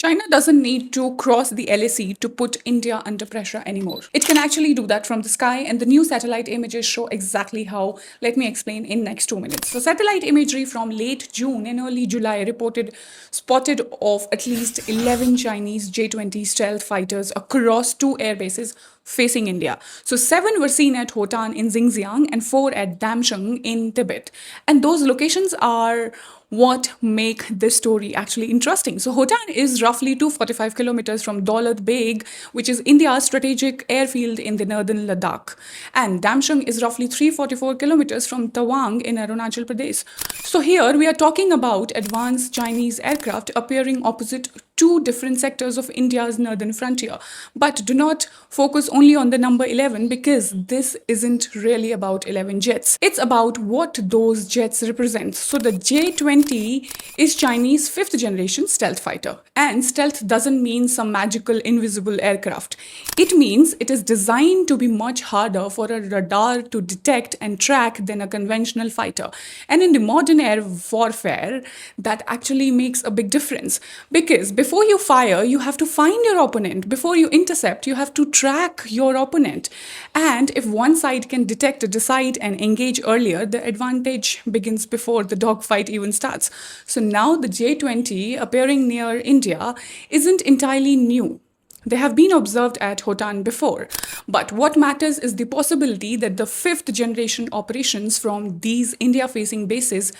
China doesn't need to cross the LAC to put India under pressure anymore. It can actually do that from the sky, and the new satellite images show exactly how. Let me explain in next 2 minutes. So satellite imagery from late June and early July reported spotted of at least 11 Chinese J-20 stealth fighters across two air bases facing India. So 7 were seen at Hotan in Xinjiang and 4 at Damsheng in Tibet. And those locations are what make this story actually interesting. So Hotan is roughly 245 kilometers from Daulat Beg, which is India's strategic airfield in the northern Ladakh. And Damsheng is roughly 344 kilometers from Tawang in Arunachal Pradesh. So here we are talking about advanced Chinese aircraft appearing opposite two different sectors of India's northern frontier. But do not focus only on the number 11, because this isn't really about 11 jets. It's about what those jets represent. So the J-20 is Chinese 5th generation stealth fighter. And stealth doesn't mean some magical invisible aircraft. It means it is designed to be much harder for a radar to detect and track than a conventional fighter. And in the modern air warfare, that actually makes a big difference, because before you fire, you have to find your opponent. Before you intercept, you have to track your opponent. And if one side can detect, decide, and engage earlier, the advantage begins before the dogfight even starts. So now the J-20 appearing near India isn't entirely new. They have been observed at Hotan before. But what matters is the possibility that the 5th generation operations from these India-facing bases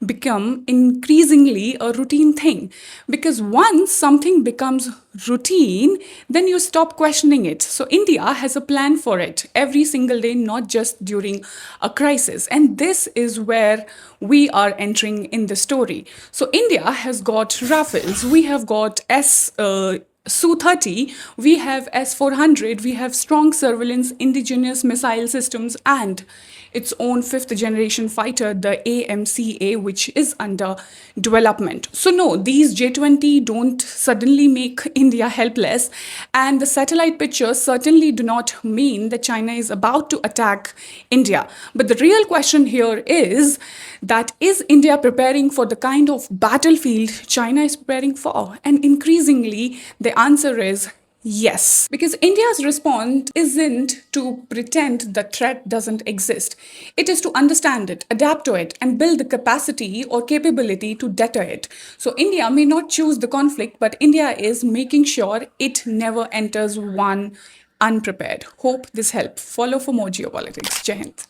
become increasingly a routine thing. Because once something becomes routine, then you stop questioning it. So India has a plan for it every single day, not just during a crisis. And this is where we are entering in the story. So India has got Rafales, we have got Su-30, we have S-400, we have strong surveillance indigenous missile systems, and its own 5th generation fighter, the AMCA, which is under development. So no, these J-20 don't suddenly make India helpless, and the satellite pictures certainly do not mean that China is about to attack India. But the real question here is that, is India preparing for the kind of battlefield China is preparing for? And increasingly, the answer is yes, because India's response isn't to pretend the threat doesn't exist. It is to understand it, adapt to it, and build the capacity or capability to deter it. So India may not choose the conflict, but India is making sure it never enters one unprepared. Hope this helped. Follow for more geopolitics. Jai Hind.